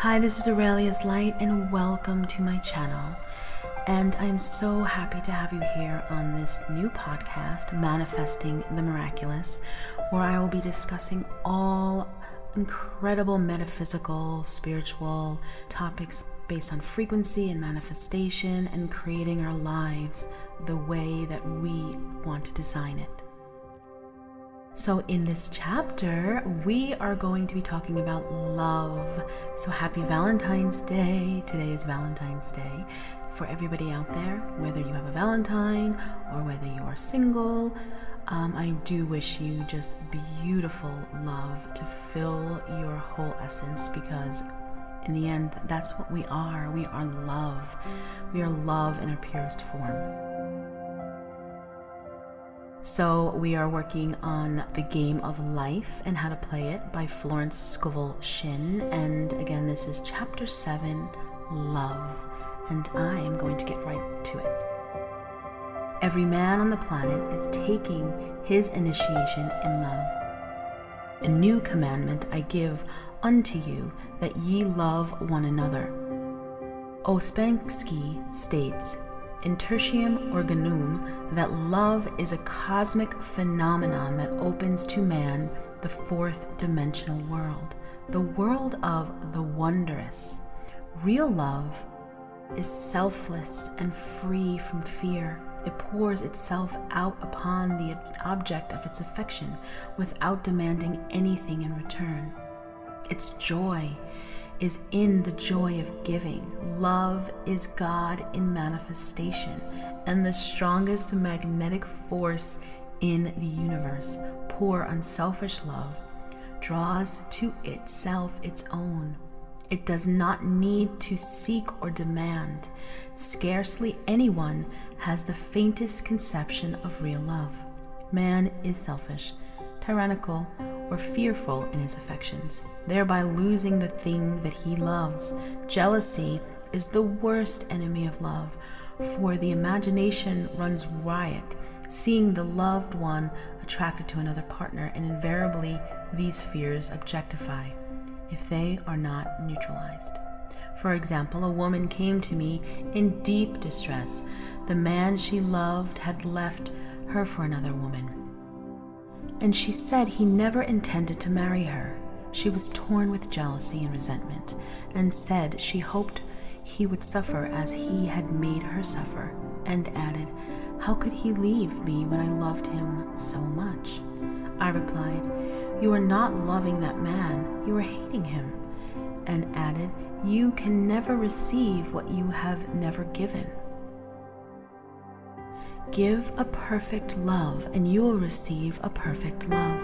Hi, this is Aureliaslight and welcome to my channel. And I'm so happy to have you here on this new podcast, Manifesting the Miraculous, where I will be discussing all incredible metaphysical, spiritual topics based on frequency and manifestation and creating our lives the way that we want to design it. So in this chapter, we are going to be talking about love. So happy Valentine's Day. Today is Valentine's Day. For everybody out there, whether you have a Valentine or whether you are single, I do wish you just beautiful love to fill your whole essence, because in the end, that's what we are. We are love. We are love in our purest form. So we are working on The Game of Life and How to Play It by Florence Scovel Shinn. And again, this is Chapter 7, Love. And I am going to get right to it. Every man on the planet is taking his initiation in love. A new commandment I give unto you, that ye love one another. Ouspensky states, in tertium organum, that love is a cosmic phenomenon that opens to man the fourth dimensional world, the world of the wondrous. Real love is selfless and free from fear. It pours itself out upon the object of its affection without demanding anything in return. Its joy is in the joy of giving. Love is God in manifestation and the strongest magnetic force in the universe. Pure, unselfish love draws to itself its own. It does not need to seek or demand. Scarcely anyone has the faintest conception of real love. Man is selfish, tyrannical, or fearful in his affections, thereby losing the thing that he loves. Jealousy is the worst enemy of love, for the imagination runs riot, seeing the loved one attracted to another partner, and invariably these fears objectify, if they are not neutralized. For example, a woman came to me in deep distress. The man she loved had left her for another woman, and she said he never intended to marry her. She was torn with jealousy and resentment, and said she hoped he would suffer as he had made her suffer, and added, how could he leave me when I loved him so much? I replied, you are not loving that man, you are hating him, and added, you can never receive what you have never given. Give a perfect love, and you will receive a perfect love.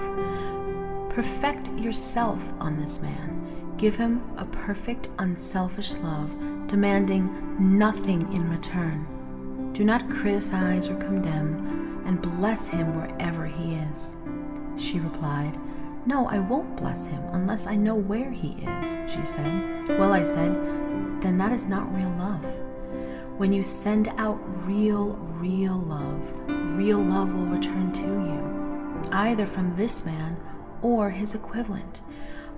Perfect yourself on this man. Give him a perfect, unselfish love, demanding nothing in return. Do not criticize or condemn, and bless him wherever he is. She replied, no, I won't bless him unless I know where he is, she said. Well, I said, then that is not real love. When you send out real love will return to you, either from this man or his equivalent.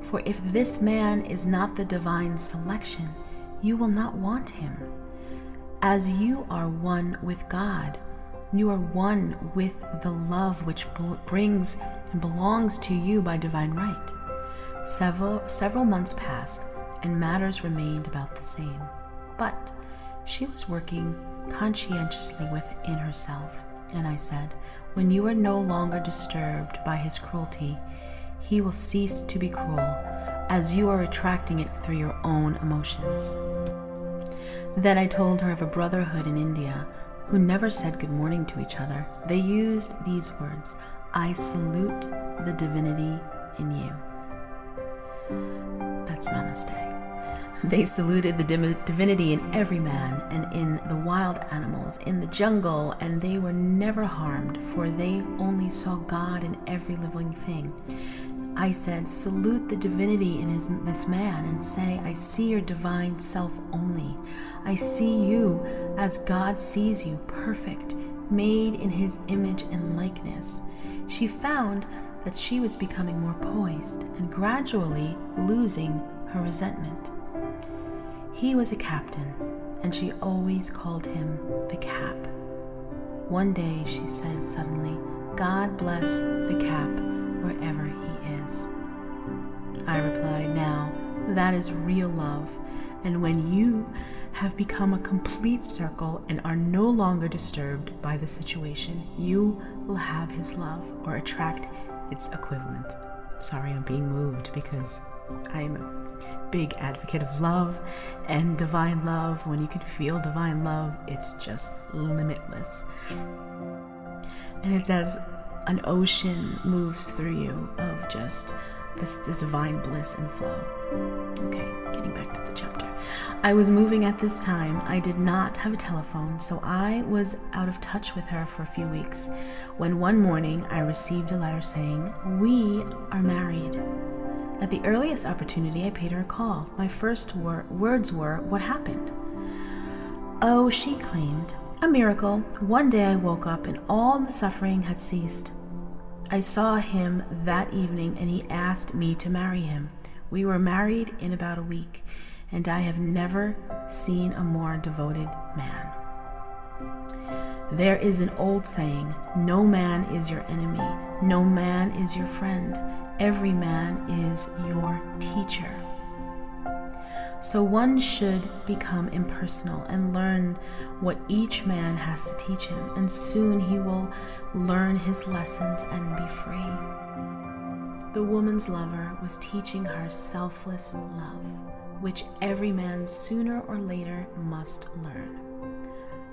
For if this man is not the divine selection, you will not want him. As you are one with God, you are one with the love which brings and belongs to you by divine right. Several months passed, and matters remained about the same. But she was working conscientiously within herself, and I said, when you are no longer disturbed by his cruelty, he will cease to be cruel, as you are attracting it through your own emotions. Then I told her of a brotherhood in India who never said good morning to each other. They used these words, I salute the divinity in you. That's namaste. They saluted the divinity in every man and in the wild animals, in the jungle, and they were never harmed, for they only saw God in every living thing. I said, salute the divinity in this man, and say, I see your divine self only. I see you as God sees you, perfect, made in his image and likeness. She found that she was becoming more poised and gradually losing her resentment. He was a captain, and she always called him the Cap. One day she said suddenly, "God bless the Cap wherever he is." I replied, "Now, that is real love, and when you have become a complete circle and are no longer disturbed by the situation, you will have his love or attract its equivalent." Sorry, I'm being moved because I am a big advocate of love and divine love. When you can feel divine love, it's just limitless. And it's as an ocean moves through you of just this divine bliss and flow. Okay, getting back to the chapter. I was moving at this time. I did not have a telephone, so I was out of touch with her for a few weeks, when one morning I received a letter saying, "We are married." At the earliest opportunity, I paid her a call. My first words were, "What happened?" "Oh," she claimed, "a miracle. One day I woke up and all the suffering had ceased. I saw him that evening and he asked me to marry him. We were married in about a week, and I have never seen a more devoted man." There is an old saying, "No man is your enemy. No man is your friend. Every man is your teacher." So one should become impersonal and learn what each man has to teach him, and soon he will learn his lessons and be free. The woman's lover was teaching her selfless love, which every man sooner or later must learn.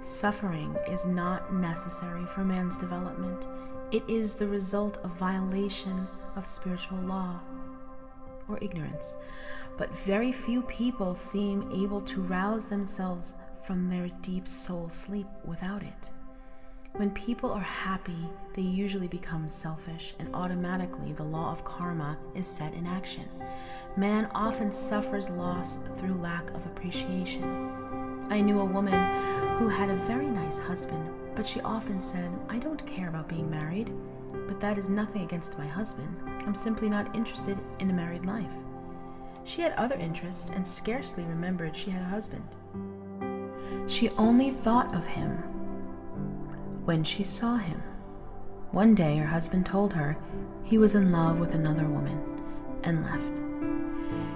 Suffering is not necessary for man's development. It is the result of violation of spiritual law or ignorance. But very few people seem able to rouse themselves from their deep soul sleep without it. When people are happy, they usually become selfish, and automatically the law of karma is set in action. Man often suffers loss through lack of appreciation. I knew a woman who had a very nice husband, but she often said, "I don't care about being married, but that is nothing against my husband. I'm simply not interested in a married life." She had other interests and scarcely remembered she had a husband. She only thought of him when she saw him. One day her husband told her he was in love with another woman and left.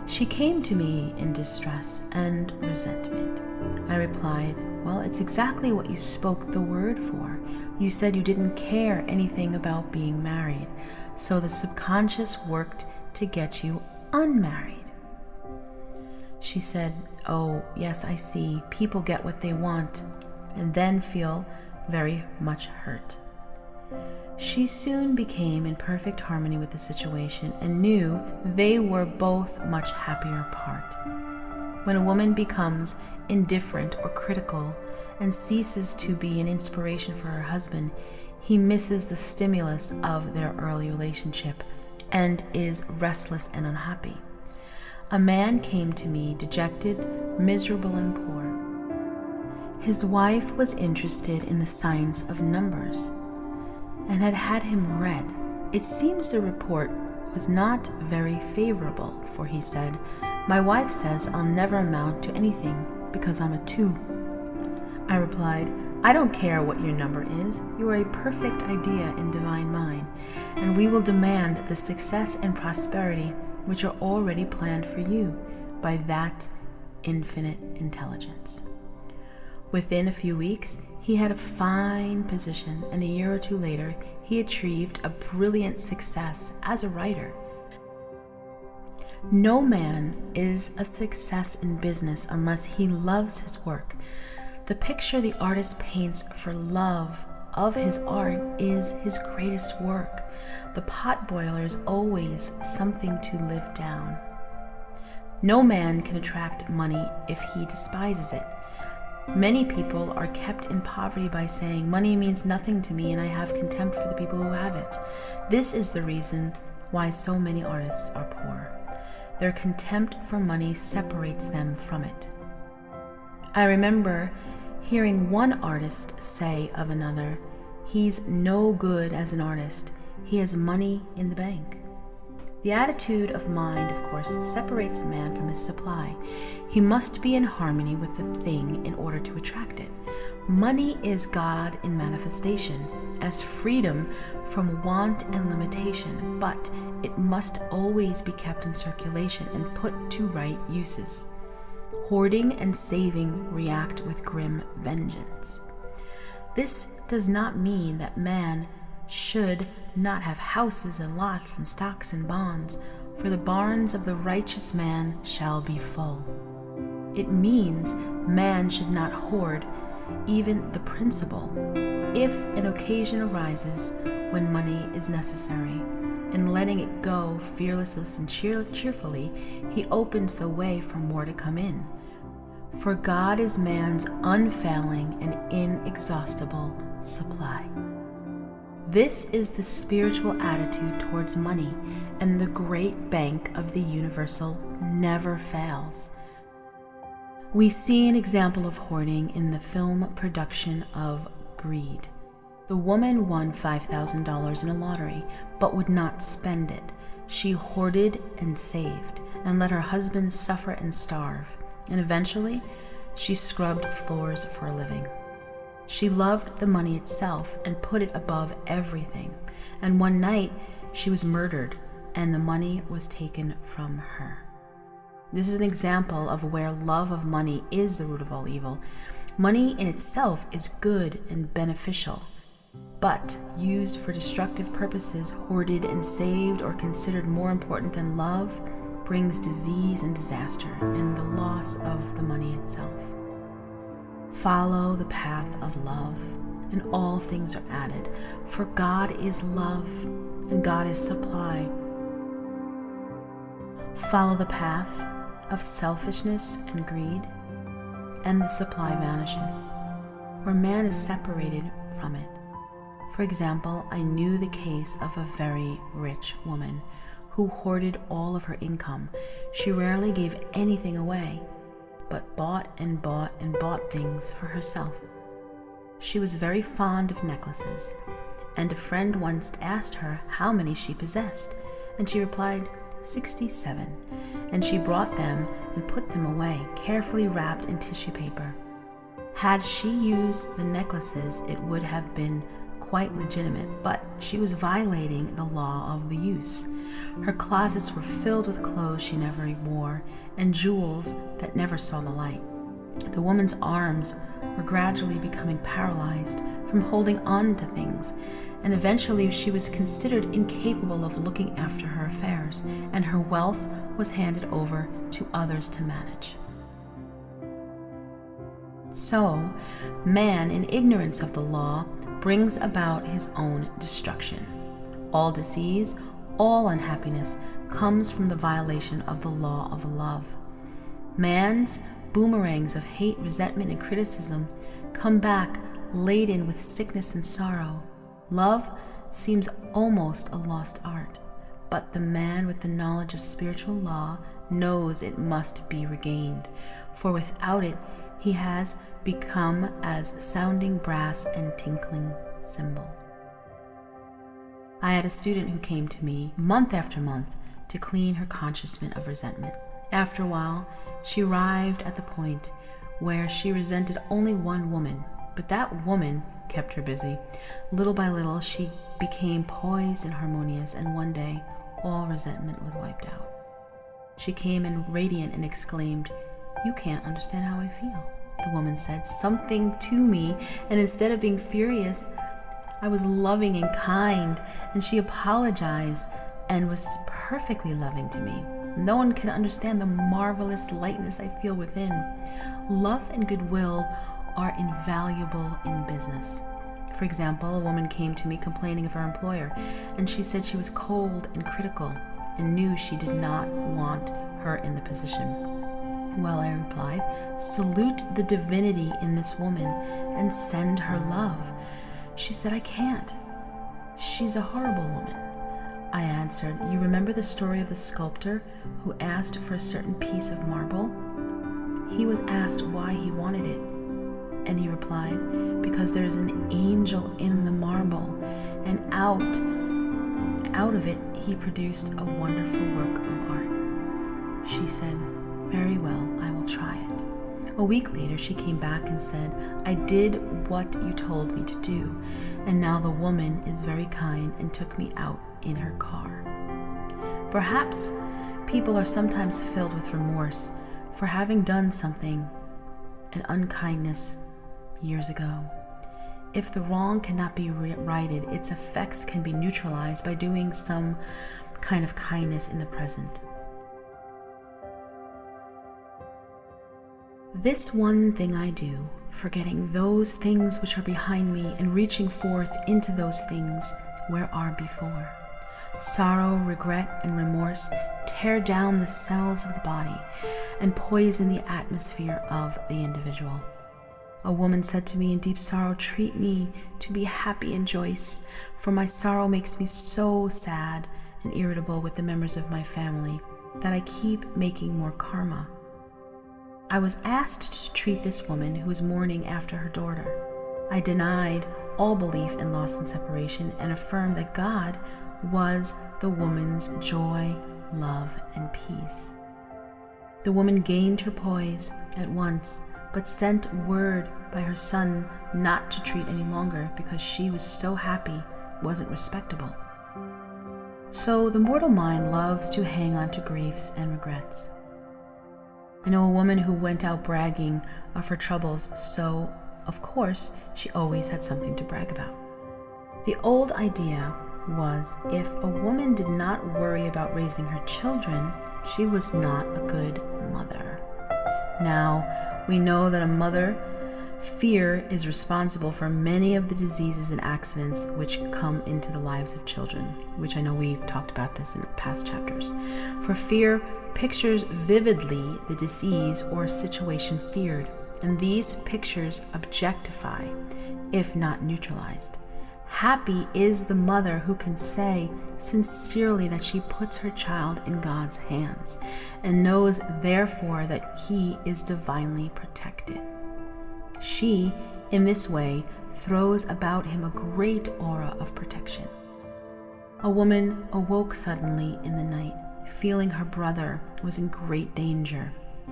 She came to me in distress and resentment. I replied, "Well, it's exactly what you spoke the word for. You said you didn't care anything about being married, so the subconscious worked to get you unmarried." She said, "Oh, yes, I see. People get what they want and then feel very much hurt." She soon became in perfect harmony with the situation and knew they were both much happier apart. When a woman becomes indifferent or critical and ceases to be an inspiration for her husband, he misses the stimulus of their early relationship and is restless and unhappy. A man came to me dejected, miserable, and poor. His wife was interested in the science of numbers and had had him read. It seems the report was not very favorable, for he said, "My wife says I'll never amount to anything because I'm a 2. I replied, "I don't care what your number is. You are a perfect idea in divine mind, and we will demand the success and prosperity which are already planned for you by that infinite intelligence." Within a few weeks, he had a fine position, and a year or two later, he achieved a brilliant success as a writer. No man is a success in business unless he loves his work. The picture the artist paints for love of his art is his greatest work. The pot boiler is always something to live down. No man can attract money if he despises it. Many people are kept in poverty by saying, "Money means nothing to me and I have contempt for the people who have it." This is the reason why so many artists are poor. Their contempt for money separates them from it. I remember hearing one artist say of another, "He's no good as an artist. He has money in the bank." The attitude of mind, of course, separates a man from his supply. He must be in harmony with the thing in order to attract it. Money is God in manifestation, as freedom from want and limitation, but it must always be kept in circulation and put to right uses. Hoarding and saving react with grim vengeance. This does not mean that man should not have houses and lots and stocks and bonds, for the barns of the righteous man shall be full. It means man should not hoard even the principal, if an occasion arises when money is necessary, and letting it go fearlessly and cheerfully, he opens the way for more to come in. For God is man's unfailing and inexhaustible supply. This is the spiritual attitude towards money, and the great bank of the universal never fails. We see an example of hoarding in the film production of Greed. The woman won $5,000 in a lottery, but would not spend it. She hoarded and saved, and let her husband suffer and starve, and eventually she scrubbed floors for a living. She loved the money itself and put it above everything, and one night she was murdered, and the money was taken from her. This is an example of where love of money is the root of all evil. Money in itself is good and beneficial, but used for destructive purposes, hoarded and saved, or considered more important than love, brings disease and disaster and the loss of the money itself. Follow the path of love, and all things are added, for God is love, and God is supply. Follow the path of selfishness and greed, and the supply vanishes, where man is separated from it. For example, I knew the case of a very rich woman who hoarded all of her income. She rarely gave anything away, but bought and bought and bought things for herself. She was very fond of necklaces, and a friend once asked her how many she possessed, and she replied, 67, and she brought them and put them away, carefully wrapped in tissue paper. Had she used the necklaces, it would have been quite legitimate, but she was violating the law of the use. Her closets were filled with clothes she never wore and jewels that never saw the light. The woman's arms were gradually becoming paralyzed from holding on to things, and eventually she was considered incapable of looking after her affairs, and her wealth was handed over to others to manage. So, man, in ignorance of the law, brings about his own destruction. All disease, all unhappiness comes from the violation of the law of love. Man's boomerangs of hate, resentment, and criticism come back laden with sickness and sorrow. Love seems almost a lost art, but the man with the knowledge of spiritual law knows it must be regained, for without it he has become as sounding brass and tinkling cymbals. I had a student who came to me month after month to clean her consciousness of resentment. After a while, she arrived at the point where she resented only one woman, but that woman kept her busy. Little by little, she became poised and harmonious, and one day, all resentment was wiped out. She came in radiant and exclaimed, "You can't understand how I feel." The woman said something to me, and instead of being furious, I was loving and kind, and she apologized and was perfectly loving to me. No one can understand the marvelous lightness I feel within. Love and goodwill are invaluable in business. For example, a woman came to me complaining of her employer, and she said she was cold and critical and knew she did not want her in the position. Well, I replied, salute the divinity in this woman and send her love. She said, I can't. She's a horrible woman. I answered, you remember the story of the sculptor who asked for a certain piece of marble? He was asked why he wanted it, and he replied, because there's an angel in the marble, and out of it he produced a wonderful work of art. She said, "Very well, I will try it." A week later, she came back and said, "I did what you told me to do, and now the woman is very kind and took me out in her car." Perhaps people are sometimes filled with remorse for having done something, an unkindness, years ago. If the wrong cannot be righted, its effects can be neutralized by doing some kind of kindness in the present. This one thing I do, forgetting those things which are behind me and reaching forth into those things where are before. Sorrow, regret, and remorse tear down the cells of the body and poison the atmosphere of the individual. A woman said to me in deep sorrow, "Treat me to be happy and joyous, for my sorrow makes me so sad and irritable with the members of my family that I keep making more karma." I was asked to treat this woman who was mourning after her daughter. I denied all belief in loss and separation and affirmed that God was the woman's joy, love, and peace. The woman gained her poise at once, but sent word by her son not to treat any longer because she was so happy wasn't respectable. So the mortal mind loves to hang on to griefs and regrets. I know a woman who went out bragging of her troubles, so, of course, she always had something to brag about. The old idea was if a woman did not worry about raising her children, she was not a good mother. Now, we know that a mother, fear is responsible for many of the diseases and accidents which come into the lives of children, which I know we've talked about this in past chapters. For fear pictures vividly the disease or situation feared, and these pictures objectify, if not neutralized. Happy is the mother who can say sincerely that she puts her child in God's hands and knows therefore that he is divinely protected. She, in this way, throws about him a great aura of protection. A woman awoke suddenly in the night, feeling her brother was in great danger,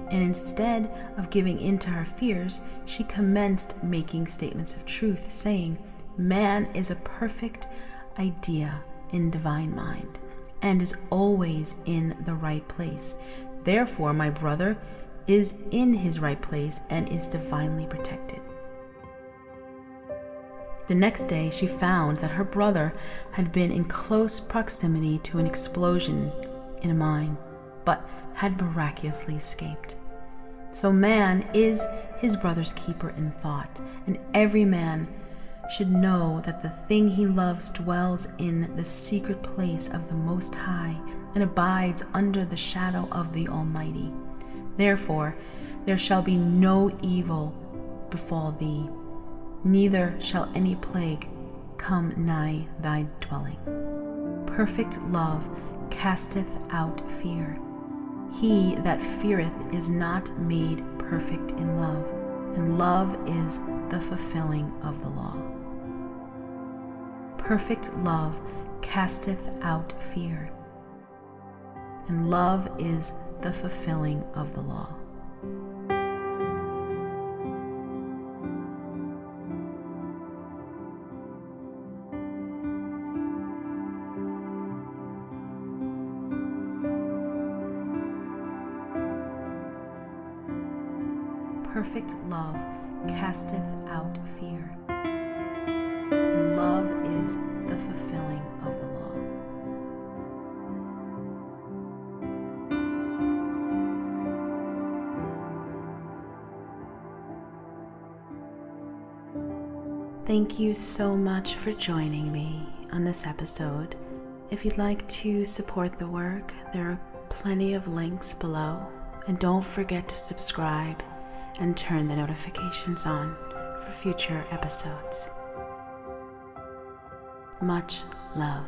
and instead of giving in to her fears, she commenced making statements of truth, saying, "Man is a perfect idea in divine mind, and is always in the right place. Therefore, my brother is in his right place and is divinely protected." The next day, she found that her brother had been in close proximity to an explosion in a mine, but had miraculously escaped. So man is his brother's keeper in thought, and every man should know that the thing he loves dwells in the secret place of the Most High and abides under the shadow of the Almighty. Therefore, there shall be no evil befall thee, neither shall any plague come nigh thy dwelling. Perfect love casteth out fear. He that feareth is not made perfect in love, and love is the fulfilling of the law. Perfect love casteth out fear, and love is the fulfilling of the law. Perfect love casteth out fear, and love is the fulfilling of the law. Thank you so much for joining me on this episode. If you'd like to support the work, there are plenty of links below, and don't forget to subscribe and turn the notifications on for future episodes. Much love.